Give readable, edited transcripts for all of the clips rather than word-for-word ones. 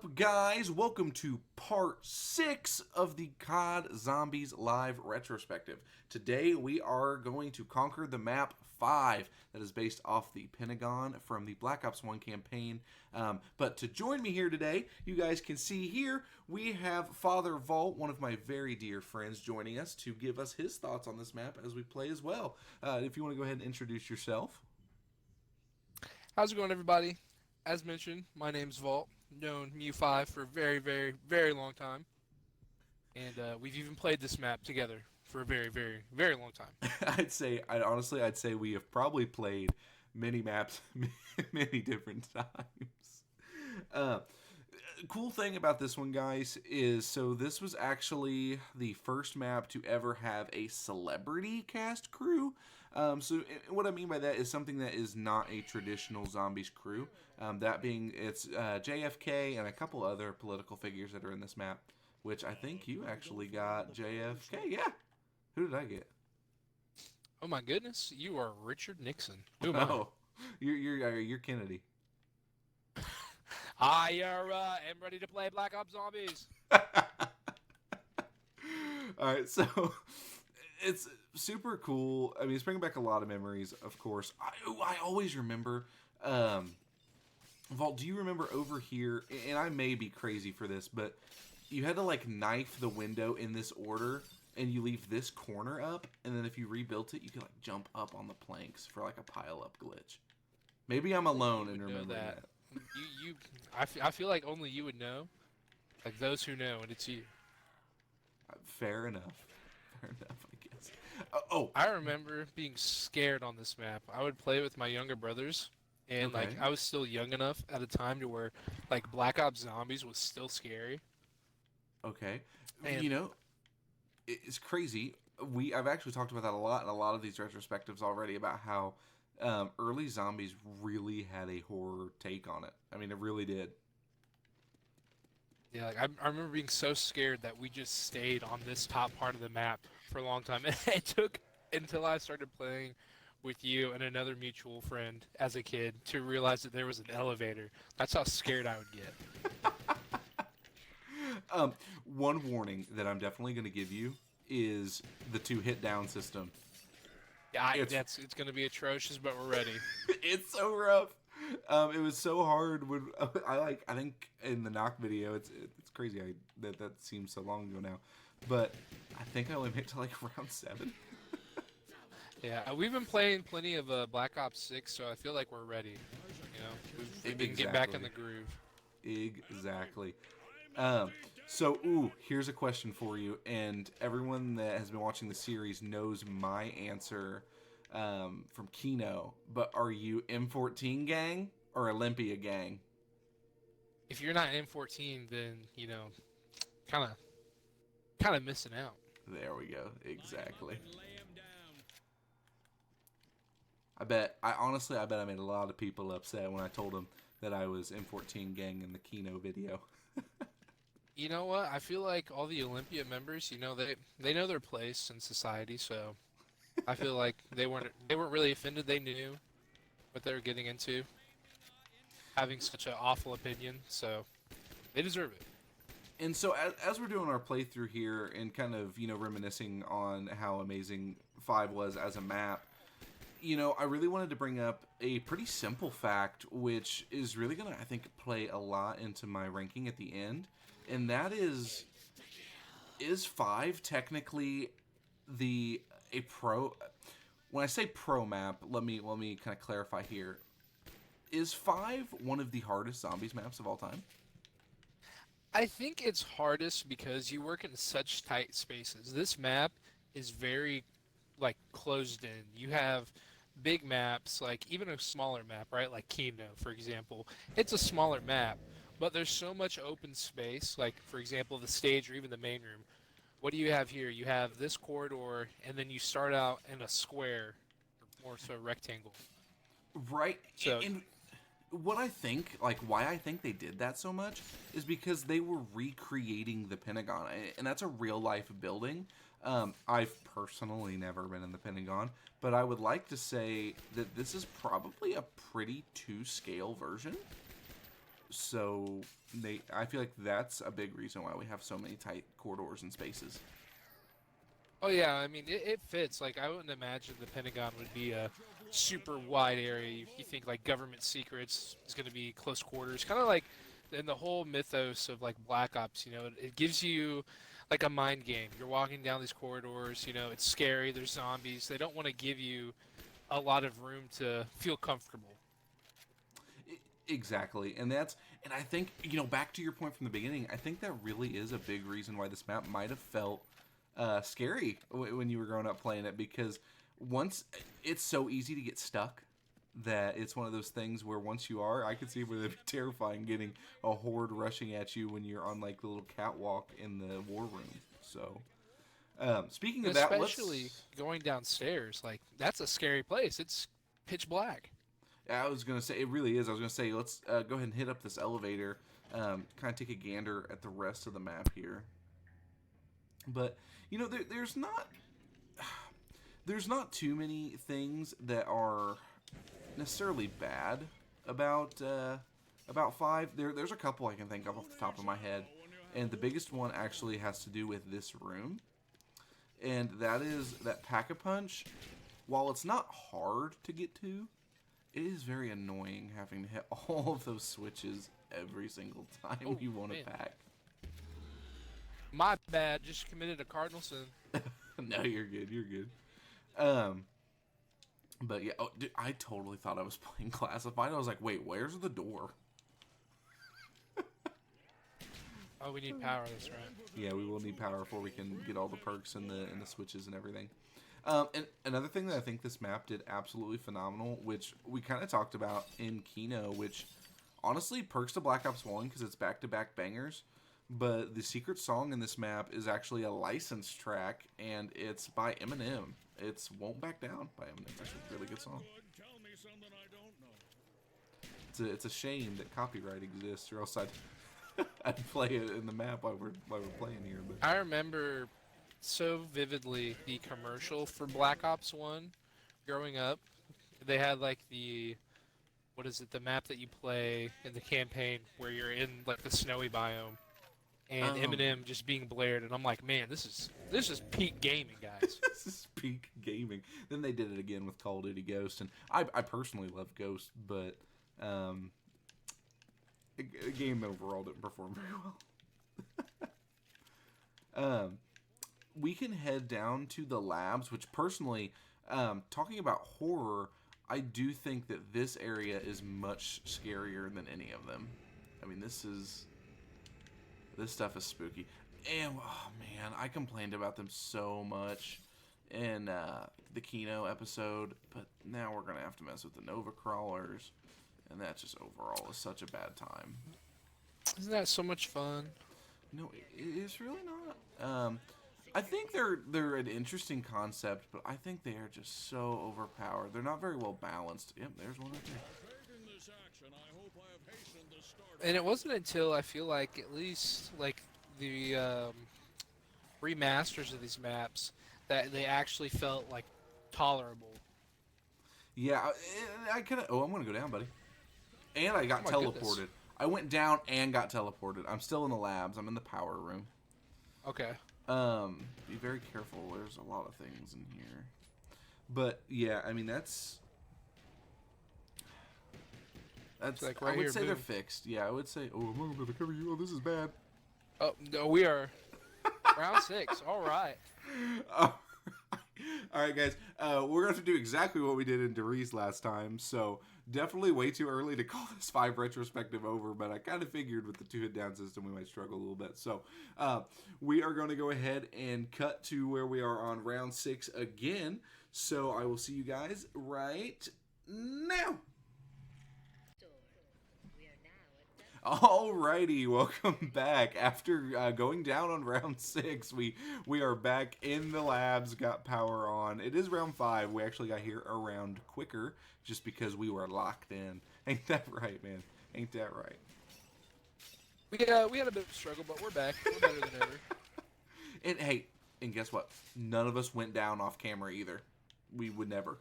up, guys? Welcome to part 6 of the COD Zombies Live Retrospective. Today we are going to conquer the map 5 that is based off the Pentagon from the Black Ops 1 campaign. But to join me here today, you guys can see here, we have Father Vault, one of my very dear friends, joining us to give us his thoughts on this map as we play as well. If you want to go ahead and introduce yourself. How's it going, everybody? As mentioned, my name's Vault, known MU5 for a very, very, very long time. And we've even played this map together for a very, very, very long time. I'd say we have probably played many maps many different times. Uh, cool thing about this one, guys, is so this was actually the first map to ever have a celebrity cast crew. What I mean by that is something that is not a traditional zombies crew. That being, it's JFK and a couple other political figures that are in this map, which I think you actually got JFK. Yeah. Who did I get? Oh my goodness, you are Richard Nixon. Who am I? Oh, you're Kennedy. I am ready to play Black Ops Zombies. All right, so it's super cool. I mean, it's bringing back a lot of memories, of course. I always remember. Vault, do you remember over here? And I may be crazy for this, but you had to like knife the window in this order, and you leave this corner up, and then if you rebuilt it, you could like jump up on the planks for like a pile up glitch. Maybe I'm alone in remembering that. I feel like only you would know. Like those who know, and it's you. Fair enough. Fair enough, I guess. I remember being scared on this map. I would play with my younger brothers, and Okay. like I was still young enough at a time to where like Black Ops Zombies was still scary. Okay. And You know, it's crazy. I've actually talked about that a lot in a lot of these retrospectives already about how early zombies really had a horror take on it. I mean, it really did. yeah, like I remember being so scared that we just stayed on this top part of the map for a long time. It took until I started playing with you and another mutual friend as a kid to realize that there was an elevator. That's how scared I would get. One warning that I'm definitely going to give you is the 2 hit down system. Yeah, It's it's gonna be atrocious, but we're ready. it's so rough. It was so hard when I think in the knock video it's crazy that seems so long ago now, but I think I only made it to like round 7. Yeah, we've been playing plenty of Black Ops 6, so I feel like we're ready. You know, we've been getting back in the groove. Exactly. Here's a question for you, and everyone that has been watching the series knows my answer from Kino. But are you M14 gang or Olympia gang? If you're not M14, then you know, kind of missing out. There we go. Exactly. I bet I made a lot of people upset when I told them that I was M14 gang in the Kino video. You know what? I feel like all the Olympia members, you know, they know their place in society, so I feel like they weren't really offended. They knew what they were getting into, having such an awful opinion, so they deserve it. And so as we're doing our playthrough here and kind of, reminiscing on how amazing 5 was as a map, I really wanted to bring up a pretty simple fact, which is really going to, I think, play a lot into my ranking at the end. And that is 5 technically a pro? When I say pro map, let me kind of clarify here. Is 5 one of the hardest zombies maps of all time? I think it's hardest because you work in such tight spaces. This map is very like closed in. You have big maps, like even a smaller map, right? Like Kino, for example. It's a smaller map, but there's so much open space, like for example, the stage or even the main room. What do you have here? You have this corridor, and then you start out in a square, or more so rectangle. Right. So And what I think, like why I think they did that so much, is because they were recreating the Pentagon, and that's a real life building. I've personally never been in the Pentagon, but I would like to say that this is probably a pretty to scale version. So I feel like that's a big reason why we have so many tight corridors and spaces. Oh yeah, I mean it fits. Like I wouldn't imagine the Pentagon would be a super wide area. You think like government secrets is going to be close quarters, kind of like in the whole mythos of like Black Ops. You know, it gives you like a mind game. You're walking down these corridors. You know, it's scary. There's zombies. They don't want to give you a lot of room to feel comfortable. Exactly, and I think back to your point from the beginning. I think that really is a big reason why this map might have felt scary when you were growing up playing it, because once it's so easy to get stuck that it's one of those things where once you are, I could see where it'd be terrifying getting a horde rushing at you when you're on like the little catwalk in the war room. So, speaking of that, Especially going downstairs, like that's a scary place. It's pitch black. I was gonna say it really is. I was gonna say let's go ahead and hit up this elevator. Kind of take a gander at the rest of the map here. But there's not too many things that are necessarily bad about five. There's a couple I can think of off the top of my head, and the biggest one actually has to do with this room, and that is that Pack-a-Punch. While it's not hard to get to, it is very annoying having to hit all of those switches every single time you want to pack. My bad. Just committed a cardinal sin. No, you're good. You're good. But yeah, dude, I totally thought I was playing Classified. I was like, wait, where's the door? Oh, we need power. That's right. Yeah, we will need power before we can get all the perks and the switches and everything. And another thing that I think this map did absolutely phenomenal, which we kind of talked about in Kino, which honestly perks to Black Ops 1 because it's back-to-back bangers. But the secret song in this map is actually a licensed track, and it's by Eminem. It's Won't Back Down by Eminem. It's actually a really good song. It's a shame that copyright exists, or else I'd play it in the map while we're playing here. But I remember so vividly the commercial for Black Ops 1 growing up. They had like what is it, the map that you play in the campaign where you're in like the snowy biome and Eminem just being blared, and I'm like, man, this is peak gaming, guys. This is peak gaming. Then they did it again with Call of Duty Ghost, and I personally love Ghost, but the game overall didn't perform very well. We can head down to the labs, which personally, talking about horror, I do think that this area is much scarier than any of them. I mean, this stuff is spooky. And, oh man, I complained about them so much in the Kino episode, but now we're going to have to mess with the Nova Crawlers, and that just overall is such a bad time. Isn't that so much fun? No, it's really not. I think they're an interesting concept, but I think they are just so overpowered. They're not very well balanced. Yep, there's one right there. And it wasn't until I feel like at least like the remasters of these maps that they actually felt like tolerable. Yeah, I kind of. Oh, I'm gonna go down, buddy. And I got teleported. Goodness. I went down and got teleported. I'm still in the labs. I'm in the power room. Okay. Be very careful. There's a lot of things in here. But yeah, I mean that's like right I would here, say boom. They're fixed. Yeah, I would say. Oh, I'm not gonna cover you. Oh, this is bad. Oh no, we are round 6. All right. All right, guys. We're going to do exactly what we did in Derice last time. So definitely way too early to call this 5 retrospective over. But I kind of figured with the 2-hit down system we might struggle a little bit. So we are going to go ahead and cut to where we are on round 6 again. So I will see you guys right now. Alrighty, welcome back. After going down on round 6, we are back in the labs, got power on. It is round 5. We actually got here a round quicker just because we were locked in. Ain't that right, man? Ain't that right? We had a bit of a struggle, but we're back. We're better than ever. And hey, and guess what? None of us went down off camera either. We would never.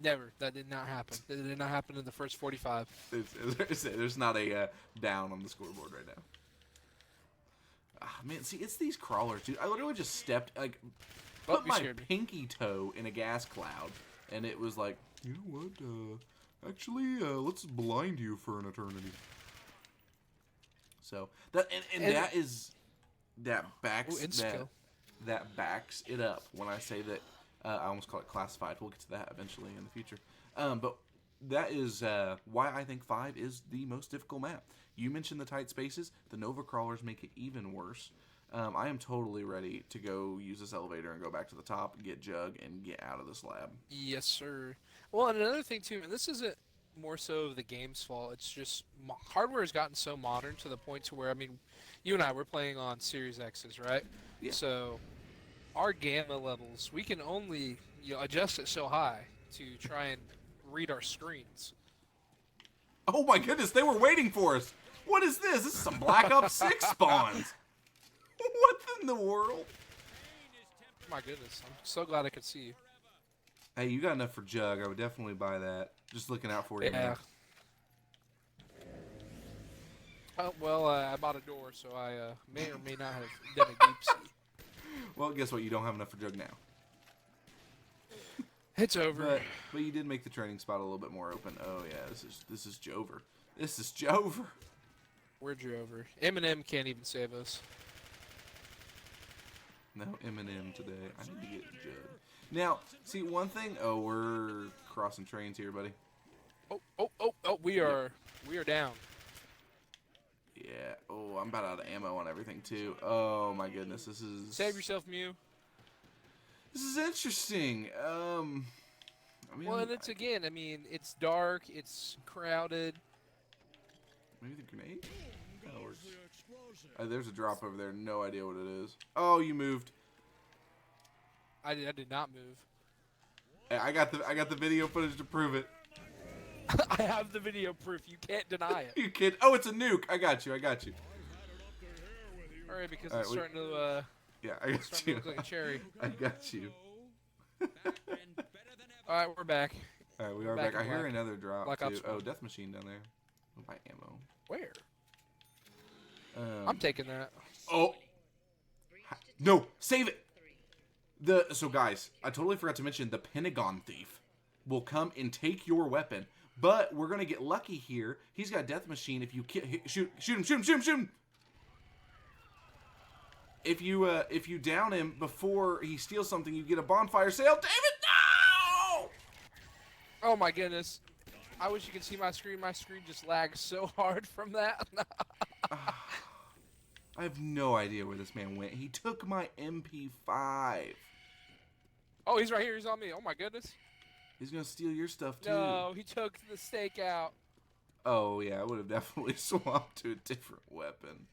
Never. That did not happen. That did not happen in the first 45. There's not a down on the scoreboard right now. Ah, man, see, it's these crawlers, dude. I literally just stepped, like, Oh, put you my scared me. pinky toe in a gas cloud, and it was like, you know what? Actually, let's blind you for an eternity. So that and that is that backs that backs it up when I say that. I almost call it classified. We'll get to that eventually in the future. But that is why I think 5 is the most difficult map. You mentioned the tight spaces. The Nova Crawlers make it even worse. I am totally ready to go use this elevator and go back to the top, get Jug, and get out of this lab. Yes, sir. Well, and another thing too, and this isn't more so of the game's fault. It's just hardware has gotten so modern to the point to where, I mean, you and I were playing on Series X's, right? Yeah. So our gamma levels, we can only adjust it so high to try and read our screens. Oh my goodness, they were waiting for us. What is this? This is some Black Ops 6 spawns. What in the world? My goodness, I'm so glad I could see you. Hey, you got enough for Jug. I would definitely buy that. Just looking out for you, Yeah. man. Oh, well, I bought a door, so I may or may not have done a deep-sea. Well, guess what? You don't have enough for Jug now. It's over. But you did make the training spot a little bit more open. Oh yeah, this is Jover. This is Jover. We're Jover. Eminem can't even save us. No Eminem today. I need to get Jug. Now, see one thing. Oh, we're crossing trains here, buddy. Oh! We are down. Yeah. Oh, I'm about out of ammo on everything too. Oh my goodness, this is. Save yourself, Mew. This is interesting. I mean, Well, and it's again. I mean, it's dark. It's crowded. Maybe the grenade. That works. There's a drop over there. No idea what it is. Oh, you moved. I did not move. Hey, I got the video footage to prove it. I have the video proof. You can't deny it. You kid. Oh, it's a nuke. I got you. All right, because All right, it's starting to. Yeah, I got starting you. to look like a cherry. I got you. All right, we're back. All right, we are back. in I hear black. another drop Black too. Ops Oh, 1. death machine down there. Oh, buy ammo. Where? I'm taking that. Oh. No, save it. So guys, I totally forgot to mention the Pentagon thief will come and take your weapon, but we're gonna get lucky here. He's got death machine. If you shoot him. If you down him before he steals something, you get a bonfire sale. David, no! Oh my goodness! I wish you could see my screen. My screen just lags so hard from that. I have no idea where this man went. He took my MP5. Oh, he's right here. He's on me. Oh my goodness! He's gonna steal your stuff too. No, he took the stake out. Oh yeah, I would have definitely swapped to a different weapon.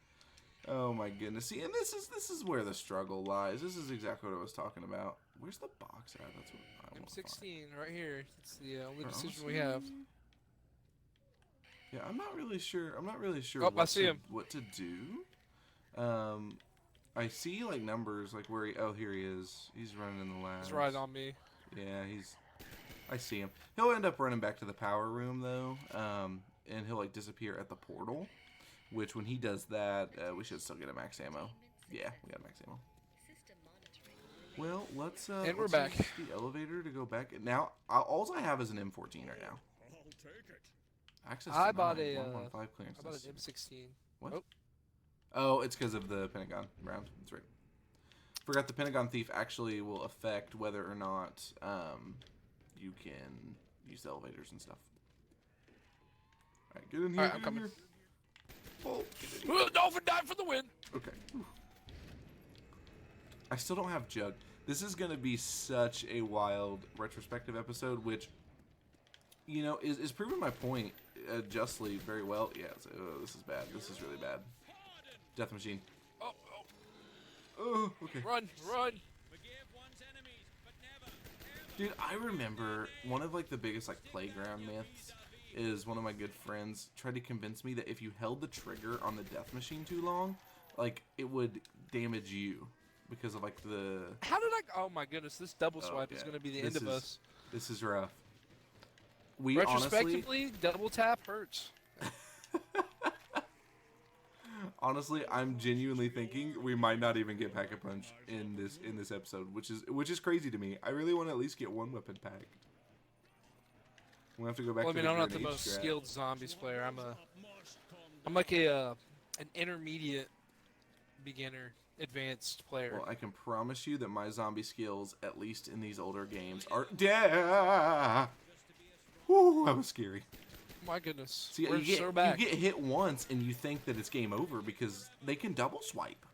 Oh my goodness. See, and this is where the struggle lies. This is exactly what I was talking about. Where's the box at? That's what I want to find. M16 right here. It's the only decision Honestly, we have. Yeah, I'm not really sure. Oh, I see him. What to do. I see like numbers like where here he is. He's running in the labs. He's right on me. Yeah, I see him. He'll end up running back to the power room though. And he'll like disappear at the portal. Which, when he does that, we should still get a max ammo. Yeah, we got max ammo. Well, let's and we're let's back. use the elevator to go back. Now, all I have is an M14 right now. Access. I bought to a. 115 clearance. I bought an M16. What? Oh, it's because of the Pentagon round. That's right. Forgot the Pentagon thief actually will affect whether or not you can use the elevators and stuff. All right, get in here. All right, I'm coming. Here. Oh, Dolphin dive for the win. okay. I still don't have Jug. This is going to be such a wild retrospective episode, which, you know, is proving my point justly very well. Yeah, this is bad. This is really bad. Death machine. Oh, okay. Run. Dude, I remember one of like the biggest like playground myths is one of my good friends tried to convince me that if you held the trigger on the death machine too long, like it would damage you because of like the. How did I? Oh my goodness! This double swipe is yeah. going to be the This end of is- us. This is rough. We honestly, Retrospectively, double tap hurts. honestly, I'm genuinely thinking we might not even get pack a punch in this episode, which is crazy to me. I really want to at least get one weapon pack. We'll have to go back Well, I to mean, the I'm not the grenade most strat. skilled zombies player. I'm like an intermediate beginner, advanced player. Well, I can promise you that my zombie skills, at least in these older games, are yeah. Whew, that was scary. My goodness, See, we're so back. you get hit once and you think that it's game over because they can double swipe.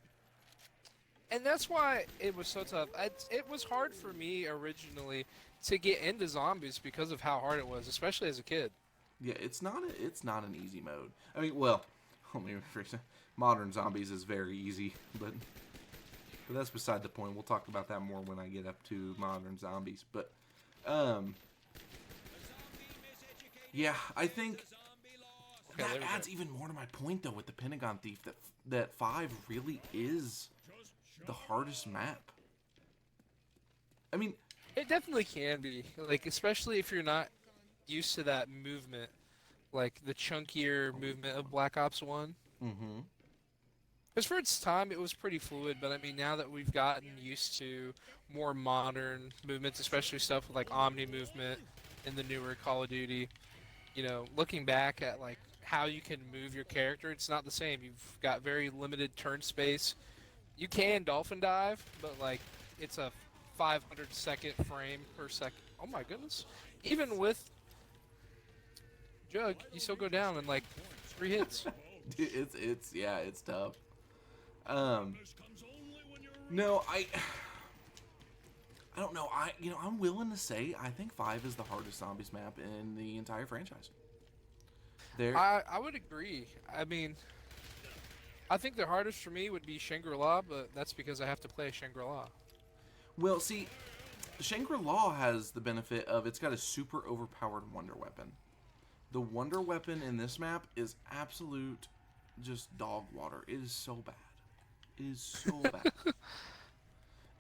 And that's why it was so tough. It was hard for me originally to get into zombies because of how hard it was, especially as a kid. Yeah, it's not an easy mode. I mean, well, let me rephrase it. Modern zombies is very easy, but that's beside the point. We'll talk about that more when I get up to modern zombies. But yeah, I think Okay, that there we adds go. even more to my point though with the Pentagon Thief that 5 really is the hardest map. I mean, It definitely can be, like, especially if you're not used to that movement, like the chunkier movement of Black Ops 1. mm-hmm. Because for its time, it was pretty fluid, but I mean, now that we've gotten used to more modern movements, especially stuff with like Omni movement in the newer Call of Duty, looking back at like how you can move your character, it's not the same. You've got very limited turn space. You can dolphin dive, but like it's a 500-second frame per second. Oh my goodness! Even with Jug, you still go down in like 3 hits. It's tough. Um, no, I don't know. I'm willing to say I think 5 is the hardest zombies map in the entire franchise. There, I would agree. I mean, I think the hardest for me would be Shangri-La, but that's because I have to play Shangri-La. well, see, Shangri-La has the benefit of it's got a super overpowered wonder weapon. The wonder weapon in this map is absolute just dog water. It is so bad. It is so bad.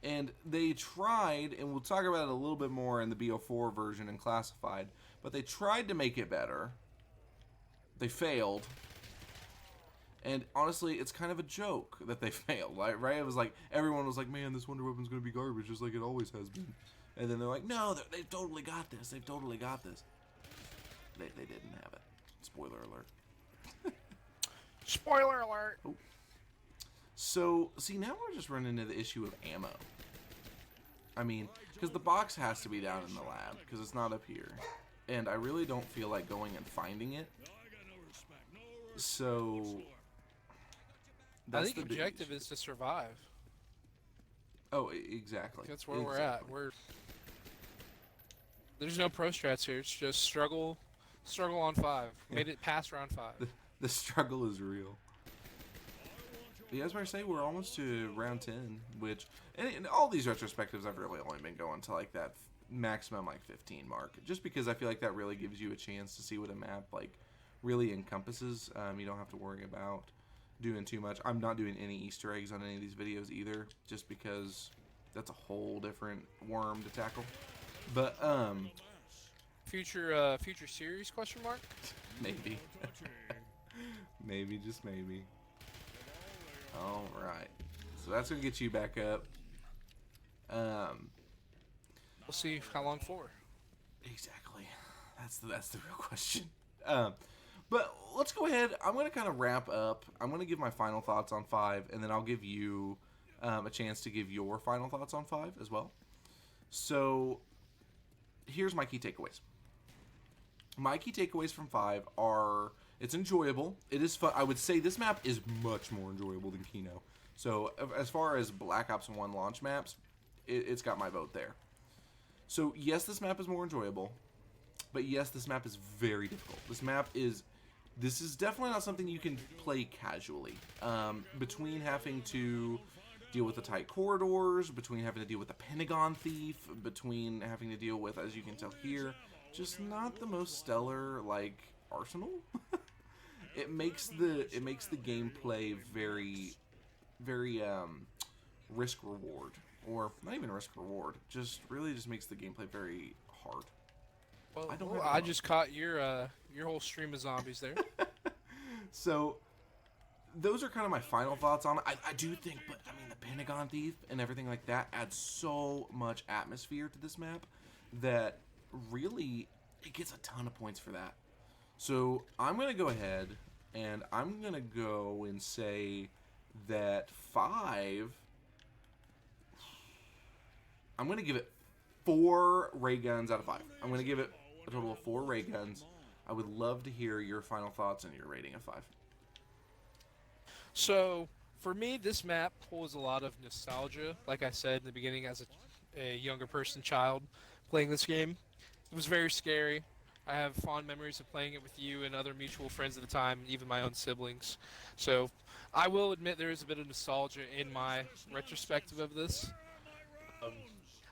And they tried, and we'll talk about it a little bit more in the BO4 version and classified, but they tried to make it better. They failed. And honestly, it's kind of a joke that they failed, right? It was like, everyone was like, man, this wonder weapon's going to be garbage, just like it always has been. And then they're like, no, they've totally got this. They've totally got this. They didn't have it. Spoiler alert. Spoiler alert! Oh. So, see, now we're just running into the issue of ammo. I mean, because the box has to be down in the lab, because it's not up here. And I really don't feel like going and finding it. So, I that's think the big objective issue. is to survive. Oh, exactly. That's where we're at. There's no pro strats here. It's just struggle on 5. Made it past round 5. The struggle is real. Yeah, as I say, we're almost to round 10, which, and all these retrospectives I've really only been going to like that maximum like 15 mark, just because I feel like that really gives you a chance to see what a map like really encompasses. You don't have to worry about doing too much. I'm not doing any Easter eggs on any of these videos either, just because that's a whole different worm to tackle. But Future series question mark? maybe, maybe just maybe. All right, so that's gonna get you back up. We'll see how long for. Exactly. That's the real question. But let's go ahead. I'm going to kind of wrap up. I'm going to give my final thoughts on 5, and then I'll give you a chance to give your final thoughts on 5 as well. So here's my key takeaways. My key takeaways from 5 are it's enjoyable. It is fun. I would say this map is much more enjoyable than Kino. So as far as Black Ops 1 launch maps, it's got my vote there. So yes, this map is more enjoyable, but yes, this map is very difficult. This is definitely not something you can play casually. Between having to deal with the tight corridors, between having to deal with the Pentagon Thief, between having to deal with, as you can tell here, just not the most stellar like arsenal. It makes the gameplay very, very risk reward, or not even risk reward. Just really just makes the gameplay very hard. Well, I don't well, have I ammo. just caught your whole stream of zombies there. So those are kind of my final thoughts on it. I do think, but I mean, the Pentagon Thief and everything like that adds so much atmosphere to this map that really it gets a ton of points for that. So I'm gonna go ahead and I'm gonna go and say that 5. I'm gonna give it 4 ray guns out of 5. I'm gonna give it a total of 4 ray guns. I would love to hear your final thoughts and your rating of 5. So for me, this map pulls a lot of nostalgia. Like I said in the beginning, as a younger person child playing this game, it was very scary. I have fond memories of playing it with you and other mutual friends at the time, even my own siblings. So I will admit there is a bit of nostalgia in my retrospective of this. Um,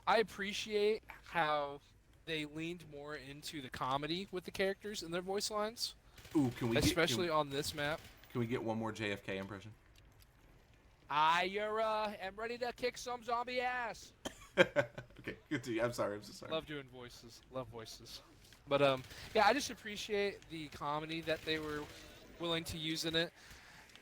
I appreciate how they leaned more into the comedy with the characters and their voice lines, Ooh, can we get especially on this map. can we get one more JFK impression? You're am ready to kick some zombie ass. Okay, continue. I'm sorry. I'm so sorry. Love doing voices. Love voices. But yeah, I just appreciate the comedy that they were willing to use in it.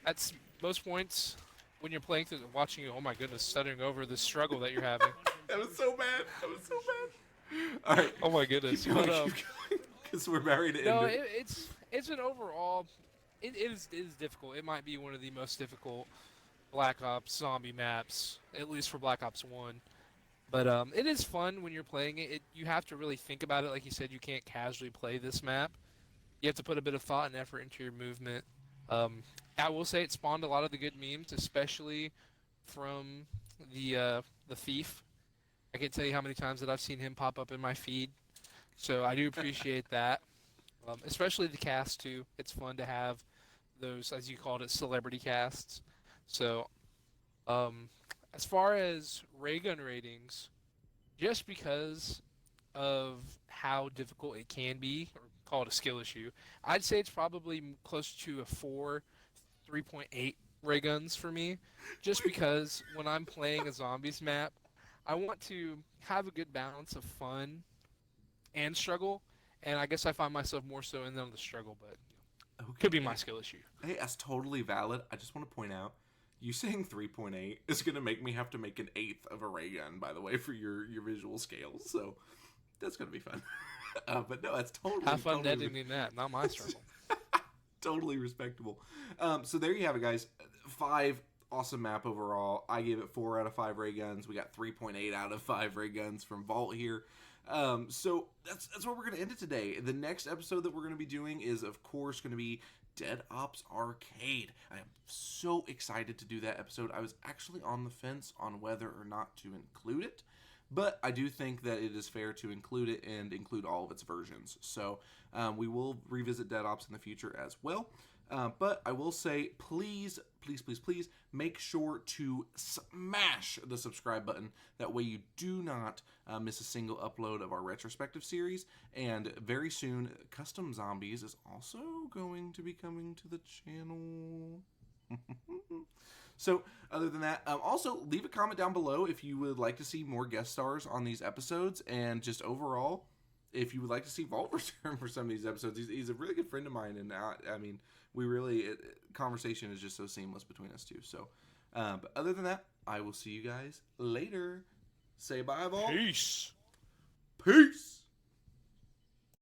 At most points, when you're playing through, watching you, oh my goodness, stuttering over the struggle that you're having. That was so bad. That was so bad. All right. Oh my Keep goodness. going. But Keep going. Because we're married to no, end it. it's an overall. It is difficult. It might be one of the most difficult Black Ops zombie maps, at least for Black Ops One. But it is fun when you're playing it. You have to really think about it. Like you said, you can't casually play this map. You have to put a bit of thought and effort into your movement. I will say it spawned a lot of the good memes, especially from the thief. I can't tell you how many times that I've seen him pop up in my feed. So I do appreciate that, especially the cast too. It's fun to have those, as you called it, celebrity casts. So um, as far as ray gun ratings, just because of how difficult it can be, or call it a skill issue, I'd say it's probably close to a 4, 3.8 ray guns for me. Just because when I'm playing a zombies map, I want to have a good balance of fun and struggle, and I guess I find myself more so in on the struggle, but could be Okay. my skill issue. Hey, that's totally valid. I just want to point out, you saying 3.8 is going to make me have to make an eighth of a ray gun, by the way, for your visual scales. So that's going to be fun. But no, that's Have fun totally, editing that, not my struggle. totally respectable. So there you have it, guys. 5 awesome map overall. I gave it 4 out of 5 ray guns. We got 3.8 out of 5 ray guns from Vault here. So that's where we're going to end it today. The next episode that we're going to be doing is, of course, going to be Dead Ops Arcade. I am so excited to do that episode. I was actually on the fence on whether or not to include it, but I do think that it is fair to include it and include all of its versions. So we will revisit Dead Ops in the future as well. But I will say, please, please, please, please make sure to smash the subscribe button. That way you do not miss a single upload of our retrospective series. And very soon, Custom Zombies is also going to be coming to the channel. So, other than that, also leave a comment down below if you would like to see more guest stars on these episodes, and just overall, if you would like to see Vault return for some of these episodes. He's a really good friend of mine, and I mean, conversation is just so seamless between us two. So, but other than that, I will see you guys later. Say bye, Vault. Peace. Peace.